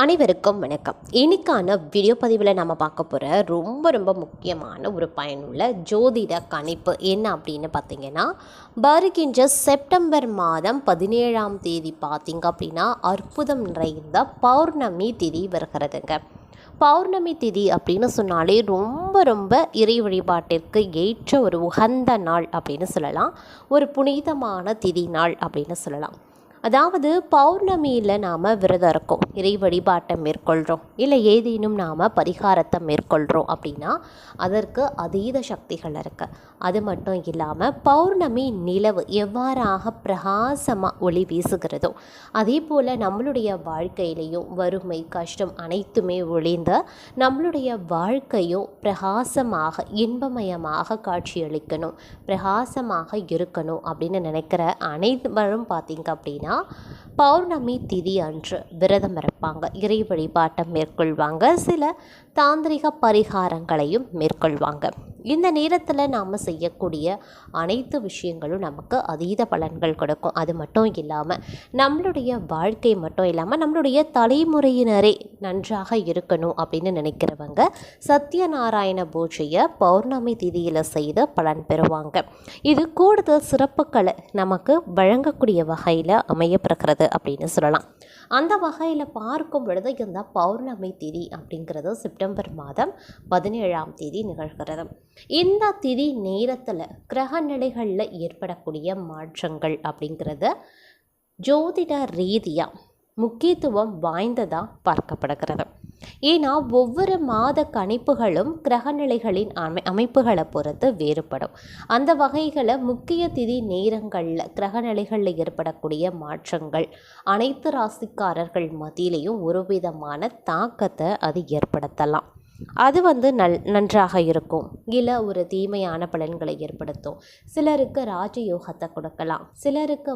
அனைவருக்கும் வணக்கம். இன்னைக்கான வீடியோ பதிவில் நம்ம பார்க்க போகிற ரொம்ப முக்கியமான ஒரு பயனுள்ள ஜோதிட கணிப்பு என்ன அப்படின்னு பார்த்தீங்கன்னா, வருகின்ற செப்டம்பர் மாதம் 17ஆம் தேதி பார்த்தீங்க அப்படின்னா அற்புதம் நிறைந்த பௌர்ணமி திதி வருகிறதுங்க. பௌர்ணமி திதி அப்படின்னு சொன்னாலே ரொம்ப இறை வழிபாட்டிற்கு ஏற்ற ஒரு உகந்த நாள் அப்படின்னு சொல்லலாம். ஒரு புனிதமான திதி நாள் அப்படின்னு சொல்லலாம். அதாவது பௌர்ணமியில் நாம் விரதம் இருக்கோம், இறை வழிபாட்டை மேற்கொள்கிறோம், இல்லை ஏதேனும் நாம் பரிகாரத்தை மேற்கொள்கிறோம் அப்படின்னா அதற்கு அதீத சக்திகள் இருக்குது. அது மட்டும் இல்லாமல் பௌர்ணமி நிலவு எவ்வாறாக பிரகாசமாக ஒளி வீசுகிறதோ அதே போல் நம்மளுடைய வாழ்க்கையிலையும் வறுமை கஷ்டம் அனைத்துமே ஒளிந்த நம்மளுடைய வாழ்க்கையும் பிரகாசமாக இன்பமயமாக காட்சியளிக்கணும், பிரகாசமாக இருக்கணும் அப்படின்னு நினைக்கிற அனைவரும் பார்த்தீங்க அப்படின்னா பௌர்ணமி திதி அன்று விரதம் இருப்பாங்க, இறை வழிபாட்டை மேற்கொள்வாங்க, சில தாந்திரிக பரிகாரங்களையும் மேற்கொள்வாங்க. இந்த நேரத்தில் நாம் செய்யக்கூடிய அனைத்து விஷயங்களும் நமக்கு அதீத பலன்கள் கொடுக்கும். அது மட்டும் இல்லாமல் நம்மளுடைய வாழ்க்கை மட்டும் இல்லாமல் நம்மளுடைய தலைமுறையினரே நன்றாக இருக்கணும் அப்படின்னு நினைக்கிறவங்க சத்யநாராயண பூஜையை பௌர்ணமி திதியில் செய்து பலன் பெறுவாங்க. இது கூடுதல் சிறப்புகளை நமக்கு வழங்கக்கூடிய வகையில் அமையப்படுகிறது அப்படின்னு சொல்லலாம். அந்த வகையில் பார்க்கும் பொழுது இந்த பௌர்ணமி திதி அப்படிங்கிறது செப்டம்பர் மாதம் 17ஆம் தேதி நிகழ்கிறது. இந்த திதி நேரத்தில் கிரக நிலைகளில் ஏற்படக்கூடிய மாற்றங்கள் அப்படிங்கிறது ஜோதிட ரீதியாக முக்கியத்துவம் வாய்ந்ததாக பார்க்கப்படுகிறது. ஏன்னா ஒவ்வொரு மாத கணிப்புகளும் கிரகநிலைகளின் அமைப்புகளை பொறுத்து வேறுபடும். அந்த வகைகளை முக்கிய திதி நேரங்களில் கிரகநிலைகளில் ஏற்படக்கூடிய மாற்றங்கள் அனைத்து ராசிக்காரர்கள் மத்தியிலையும் ஒரு விதமான தாக்கத்தை அது ஏற்படுத்தலாம். அது நன்றாக இருக்கும், இல்லை ஒரு தீமையான பலன்களை ஏற்படுத்தும். சிலருக்கு ராஜயோகத்தை கொடுக்கலாம், சிலருக்கு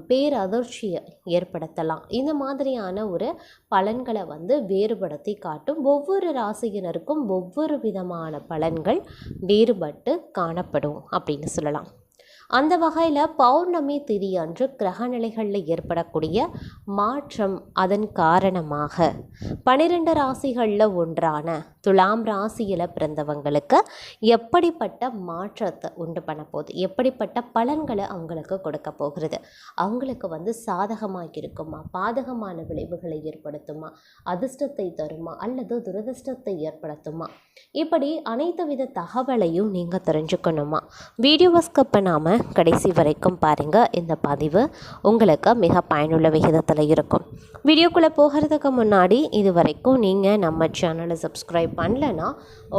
பேரதிர்ச்சியை ஏற்படுத்தலாம். இந்த மாதிரியான ஒரு பலன்களை வேறுபடுத்தி காட்டும். ஒவ்வொரு ராசியினருக்கும் ஒவ்வொரு விதமான பலன்கள் வேறுபட்டு காணப்படும் அப்படின்னு சொல்லலாம். அந்த வகையில் பௌர்ணமி திதி அன்று கிரகநிலைகளில் ஏற்படக்கூடிய மாற்றம் அதன் காரணமாக 12 ராசிகளில் ஒன்றான துலாம் ராசியில் பிறந்தவங்களுக்கு எப்படிப்பட்ட மாற்றத்தை உண்டு பண்ண போகுது, எப்படிப்பட்ட பலன்களை அவங்களுக்கு கொடுக்க போகிறது, அவங்களுக்கு சாதகமாக இருக்குமா, பாதகமான விளைவுகளை ஏற்படுத்துமா, அதிர்ஷ்டத்தை தருமா அல்லது துரதிர்ஷ்டத்தை ஏற்படுத்துமா, இப்படி அனைத்து வித தகவலையும் நீங்கள் தெரிஞ்சுக்கணுமா? வீடியோவை ஸ்கிப் பண்ணாமல் கடைசி வரைக்கும் பாருங்கள். இந்த பதிவு உங்களுக்கு மிக பயனுள்ள விகிதத்தில் இருக்கும். வீடியோக்குள்ளே போகிறதுக்கு முன்னாடி இது வரைக்கும் நீங்கள் நம்ம சேனலை சப்ஸ்கிரைப் பண்ணலைன்னா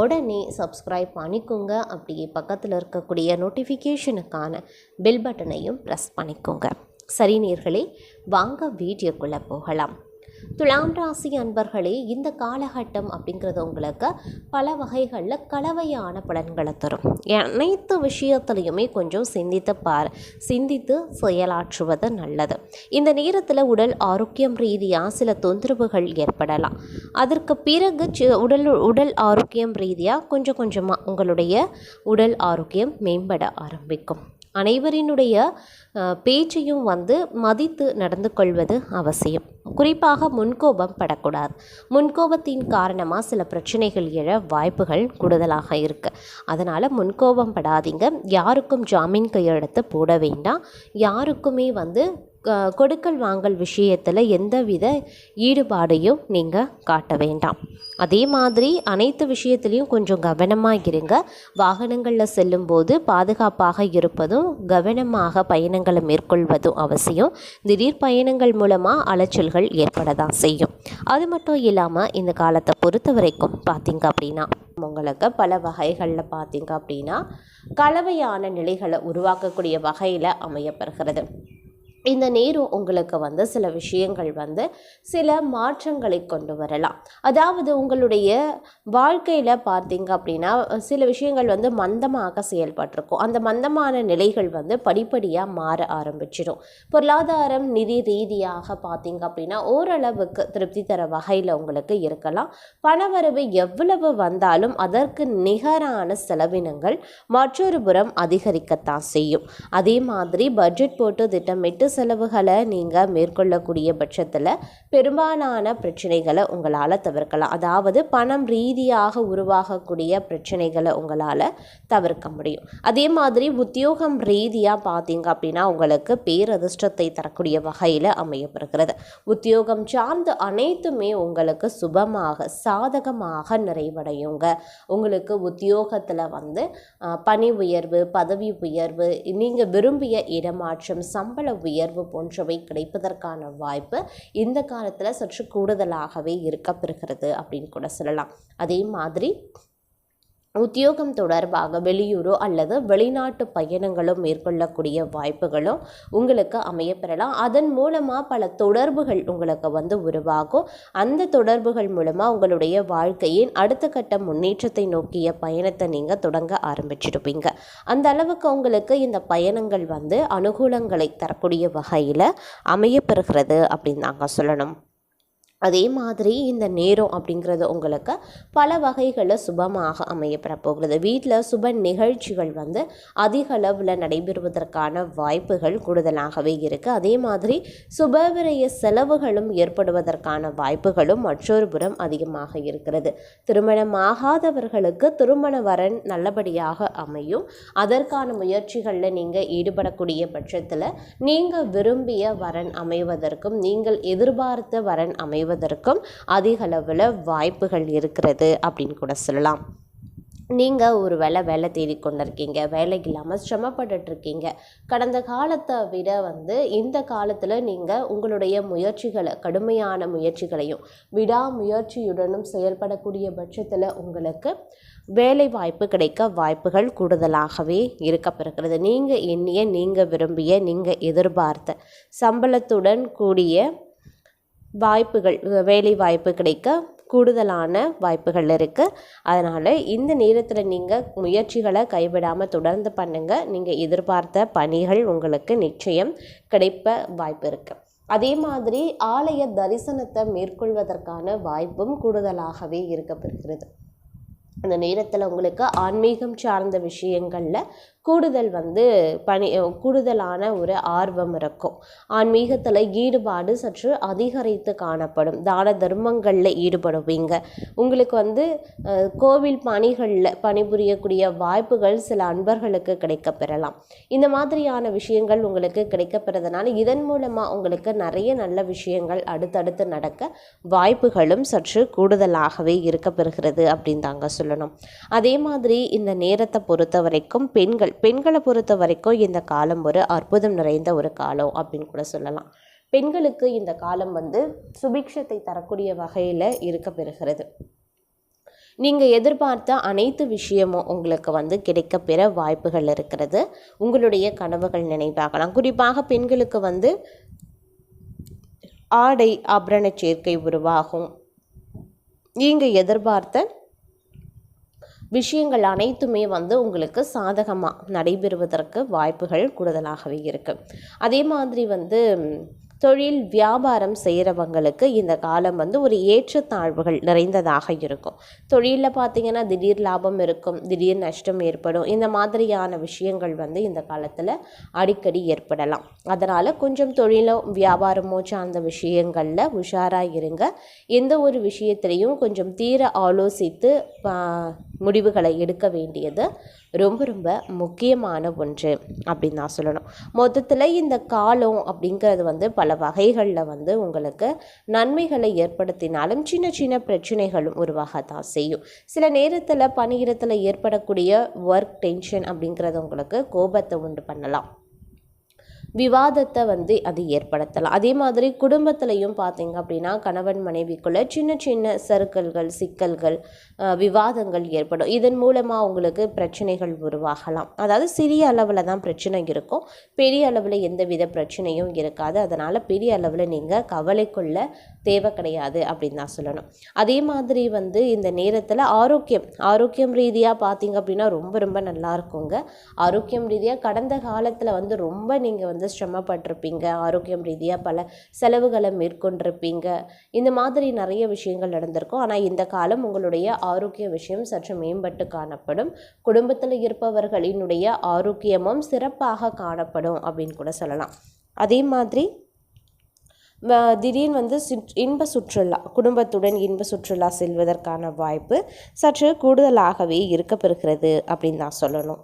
உடனே சப்ஸ்கிரைப் பண்ணிக்கோங்க. அப்படியே பக்கத்தில் இருக்கக்கூடிய நோட்டிஃபிகேஷனுக்கான பெல் பட்டனையும் ப்ரெஸ் பண்ணிக்கோங்க. சரி நேயர்களே, வாங்க வீடியோக்குள்ளே போகலாம். துலாம் ராசி அன்பர்களே, இந்த காலகட்டம் அப்படிங்கிறது உங்களுக்கு பல வகைகளில் கலவையான பலன்களை தரும். அனைத்து விஷயத்துலையுமே கொஞ்சம் சிந்தித்து செயலாற்றுவது நல்லது. இந்த நேரத்தில் உடல் ஆரோக்கியம் ரீதியாக சில தொந்தரவுகள் ஏற்படலாம். அதற்கு பிறகு உடல் ஆரோக்கியம் ரீதியாக கொஞ்சமாக உங்களுடைய உடல் ஆரோக்கியம் மேம்பட ஆரம்பிக்கும். அனைவரினுடைய பேச்சையும் மதித்து நடந்து கொள்வது அவசியம். குறிப்பாக முன்கோபம் படக்கூடாது. முன்கோபத்தின் காரணமாக சில பிரச்சனைகள் எழ வாய்ப்புகள் கூடுதலாக இருக்குது. அதனால் முன்கோபம் படாதீங்க. யாருக்கும் ஜாமீன் கையெழுத்து போட வேண்டாம். யாருக்குமே கொடுக்கல் வாங்கல் விஷயத்தில் எந்தவித ஈடுபாடையும் நீங்கள் காட்ட வேண்டாம். அதே மாதிரி அனைத்து விஷயத்துலையும் கொஞ்சம் கவனமாக இருங்க. வாகனங்களில் செல்லும்போது பாதுகாப்பாக இருப்பதும் கவனமாக பயணங்களை மேற்கொள்வதும் அவசியம். திடீர் பயணங்கள் மூலமாக அலைச்சல்கள் ஏற்பட தான் செய்யும். அது மட்டும் இல்லாமல் இந்த காலத்தை பொறுத்த வரைக்கும் பார்த்திங்க அப்படின்னா உங்களுக்கு பல வகைகளில் பார்த்திங்க அப்படின்னா கலவையான நிலைகளை உருவாக்கக்கூடிய வகையில் அமையப்படுகிறது. இந்த நேரம் உங்களுக்கு சில விஷயங்கள் சில மாற்றங்களை கொண்டு வரலாம். அதாவது உங்களுடைய வாழ்க்கையில் பார்த்தீங்க அப்படின்னா சில விஷயங்கள் மந்தமாக செயல்பட்டிருக்கும். அந்த மந்தமான நிலைகள் படிப்படியாக மாற ஆரம்பிச்சிடும். பொருளாதாரம் நிதி ரீதியாக பார்த்தீங்க அப்படின்னா ஓரளவுக்கு திருப்தி தர வகையில் உங்களுக்கு இருக்கலாம். பணவரவு எவ்வளவு வந்தாலும் அதற்கு நிகரான செலவினங்கள் மற்றொரு புறம் அதிகரிக்கத்தான் செய்யும். அதே மாதிரி பட்ஜெட் போட்டு திட்டமிட்டு செலவுகளை நீங்கள் மேற்கொள்ளக்கூடிய பட்சத்தில் பெரும்பாலான பிரச்சனைகளை உங்களால் தவிர்க்கலாம். அதாவது பணம் ரீதியாக உருவாகக்கூடிய பிரச்சனைகளை உங்களால் தவிர்க்க முடியும். அதே மாதிரி உத்தியோகம் ரீதியாக பார்த்தீங்க அப்படின்னா உங்களுக்கு பேரதிர்ஷ்டத்தை தரக்கூடிய வகையில் அமையப்படுகிறது. உத்தியோகம் சார்ந்து அனைத்துமே உங்களுக்கு சுபமாக சாதகமாக நிறைவடையுங்க. உங்களுக்கு உத்தியோகத்தில் வந்து பணி உயர்வு, பதவி உயர்வு, நீங்கள் விரும்பிய இடமாற்றம், சம்பள உயர்வு போன்றவை கிடைப்பதற்கான வாய்ப்பு இந்த காலத்தில் சற்று கூடுதலாகவே இருக்கப்பெறுகிறது அப்படின்னு கூட சொல்லலாம். அதே மாதிரி உத்தியோகம் தொடர்பாக வெளியூரோ அல்லது வெளிநாட்டு பயணங்களும் மேற்கொள்ளக்கூடிய வாய்ப்புகளும் உங்களுக்கு அமையப்பெறலாம். அதன் மூலமாக பல தொடர்புகள் உங்களுக்கு வந்து உருவாகும். அந்த தொடர்புகள் மூலமாக உங்களுடைய வாழ்க்கையின் அடுத்த கட்ட முன்னேற்றத்தை நோக்கிய பயணத்தை நீங்கள் தொடங்க ஆரம்பிச்சிடுவீங்க. அந்த அளவுக்கு உங்களுக்கு இந்த பயணங்கள் வந்து அனுகூலங்களை தரக்கூடிய வகையில் அமையப்பெறுகிறது அப்படின்னு நாங்கள் சொல்லணும். அதே மாதிரி இந்த நேரம் அப்படிங்கிறது உங்களுக்கு பல வகைகளில் சுபமாக அமையப்பெற போகிறது. வீட்டில் சுப நிகழ்ச்சிகள் வந்து அதிக அளவில் நடைபெறுவதற்கான வாய்ப்புகள் கூடுதலாகவே இருக்குது. அதே மாதிரி சுபவிரய செலவுகளும் ஏற்படுவதற்கான வாய்ப்புகளும் மற்றொரு புறம் அதிகமாக இருக்கிறது. திருமணமாகாதவர்களுக்கு திருமண வரன் நல்லபடியாக அமையும். அதற்கான முயற்சிகளில் நீங்கள் ஈடுபடக்கூடிய பட்சத்தில் நீங்கள் விரும்பிய வரன் அமைவதற்கும் நீங்கள் எதிர்பார்த்த வரன் அமைவதற்கும் அதிக அளவில் வாய்ப்புகள் இருக்கிறது அப்படின்னு கூட சொல்லலாம். நீங்கள் ஒரு வேலை தேடிக்கொண்டிருக்கீங்க, வேலை இல்லாமல் சிரமப்பட்டுருக்கீங்க. கடந்த காலத்தை விட வந்து இந்த காலத்தில் நீங்கள் உங்களுடைய முயற்சிகளை, கடுமையான முயற்சிகளையும் விடாமுயற்சியுடனும் செயல்படக்கூடிய பட்சத்தில் உங்களுக்கு வேலை வாய்ப்பு கிடைக்க வாய்ப்புகள் கூடுதலாகவே இருக்கப்பெறுகிறது. நீங்கள் எண்ணிய, நீங்கள் விரும்பிய, நீங்கள் எதிர்பார்த்த சம்பளத்துடன் கூடிய வாய்ப்புகள், வேலை வாய்ப்பு கிடைக்க கூடுதலான வாய்ப்புகள் இருக்குது. அதனால் இந்த நேரத்தில் நீங்கள் முயற்சிகளை கைவிடாமல் தொடர்ந்து பண்ணுங்கள். நீங்கள் எதிர்பார்த்த பணிகள் உங்களுக்கு நிச்சயம் கிடைப்ப வாய்ப்பு இருக்குது. அதே மாதிரி ஆலய தரிசனத்தை மேற்கொள்வதற்கான வாய்ப்பும் கூடுதலாகவே இருக்கப்பெறுகிறது. அந்த நேரத்தில் உங்களுக்கு ஆன்மீகம் சார்ந்த விஷயங்களில் கூடுதலான ஒரு ஆர்வம் இருக்கும். ஆன்மீகத்தில் ஈடுபாடு சற்று அதிகரித்து காணப்படும். தான தர்மங்களில் ஈடுபடுவீங்க. உங்களுக்கு வந்து கோவில் பணிகளில் பணிபுரியக்கூடிய வாய்ப்புகள் சில அன்பர்களுக்கு கிடைக்கப்பெறலாம். இந்த மாதிரியான விஷயங்கள் உங்களுக்கு கிடைக்கப்பெறதுனால இதன் மூலமாக உங்களுக்கு நிறைய நல்ல விஷயங்கள் அடுத்தடுத்து நடக்க வாய்ப்புகளும் சற்று கூடுதலாகவே இருக்கப்பெறுகிறது அப்படின்னு தாங்க சொல்லணும். அதே மாதிரி இந்த நேரத்தை பொறுத்த வரைக்கும் பெண்களை பொறுத்த வரைக்கும் இந்த காலம் ஒரு அற்புதம் நிறைந்த ஒரு காலம் அப்படின்னு கூட சொல்லலாம். பெண்களுக்கு இந்த காலம் வந்து சுபிக்ஷத்தை தரக்கூடிய வகையில் இருக்கப்பெறுகிறது. நீங்கள் எதிர்பார்த்த அனைத்து விஷயமும் உங்களுக்கு வந்து கிடைக்கப்பெற வாய்ப்புகள் இருக்கிறது. உங்களுடைய கனவுகள் நினைவாகலாம். குறிப்பாக பெண்களுக்கு வந்து ஆடை ஆபரண சேர்க்கை உருவாகும். நீங்கள் எதிர்பார்த்த விஷயங்கள் அனைத்துமே வந்து உங்களுக்கு சாதகமாக நடைபெறுவதற்கு வாய்ப்புகள் கூடுதலாகவே இருக்குது. அதே மாதிரி வந்து தொழில் வியாபாரம் செய்கிறவங்களுக்கு இந்த காலம் வந்து ஒரு ஏற்றத்தாழ்வுகள் நிறைந்ததாக இருக்கும். தொழிலில் பார்த்திங்கன்னா திடீர் லாபம் இருக்கும், திடீர் நஷ்டம் ஏற்படும். இந்த மாதிரியான விஷயங்கள் வந்து இந்த காலத்தில் அடிக்கடி ஏற்படலாம். அதனால் கொஞ்சம் தொழிலோ வியாபாரமோ சார்ந்த விஷயங்களில் உஷாராக இருங்க. எந்த ஒரு விஷயத்திலையும் கொஞ்சம் தீர ஆலோசித்து முடிவுகளை எடுக்க வேண்டியது ரொம்ப ரொம்ப முக்கியமான ஒன்று அப்படின்னு நான் சொல்லணும். மொத்தத்தில் இந்த காலம் அப்படிங்கிறது வந்து பல வகைகளில் வந்து உங்களுக்கு நன்மைகளை ஏற்படுத்தினாலும் சின்ன சின்ன பிரச்சனைகளும் உருவாகத்தான் செய்யும். சில நேரத்தில் பணியிடத்தில் ஏற்படக்கூடிய ஒர்க் டென்ஷன் அப்படிங்கிறது உங்களுக்கு கோபத்தை உண்டு பண்ணலாம், விவாதத்தை வந்து அது ஏற்படுத்தலாம். அதே மாதிரி குடும்பத்திலையும் பார்த்திங்க அப்படின்னா கணவன் மனைவிக்குள்ளே சின்ன சின்ன சறுக்கல்கள், சிக்கல்கள், விவாதங்கள் ஏற்படும். இதன் மூலமாக உங்களுக்கு பிரச்சனைகள் உருவாகலாம். அதாவது சிறிய அளவில் தான் பிரச்சனை இருக்கும், பெரிய அளவில் எந்தவித பிரச்சனையும் இருக்காது. அதனால் பெரிய அளவில் நீங்கள் கவலை கொள்ள தேவை கிடையாது அப்படின்னு தான் சொல்லணும். அதே மாதிரி வந்து இந்த நேரத்தில் ஆரோக்கியம் ரீதியாக பார்த்திங்க அப்படின்னா ரொம்ப ரொம்ப நல்லா இருக்குங்க. ஆரோக்கியம் ரீதியாக கடந்த காலத்தில் வந்து ரொம்ப நீங்கள் வந்து சிரமப்பட்டிருப்பீங்க. ஆரோக்கியம் ரீதியாக பல செலவுகளை மேற்கொண்டிருப்பீங்க. இந்த மாதிரி நிறைய விஷயங்கள் நடந்திருக்கும். ஆனால் இந்த காலம் உங்களுடைய ஆரோக்கிய விஷயம் சற்று மேம்பட்டு காணப்படும். குடும்பத்தில் இருப்பவர்களினுடைய ஆரோக்கியமும் சிறப்பாக காணப்படும் அப்படின்னு கூட சொல்லலாம். அதே மாதிரி திடீர்னு வந்து இன்ப சுற்றுலா, குடும்பத்துடன் இன்ப சுற்றுலா செல்வதற்கான வாய்ப்பு சற்று கூடுதலாகவே இருக்கப்பெறுகிறது அப்படின்னு தான் சொல்லணும்.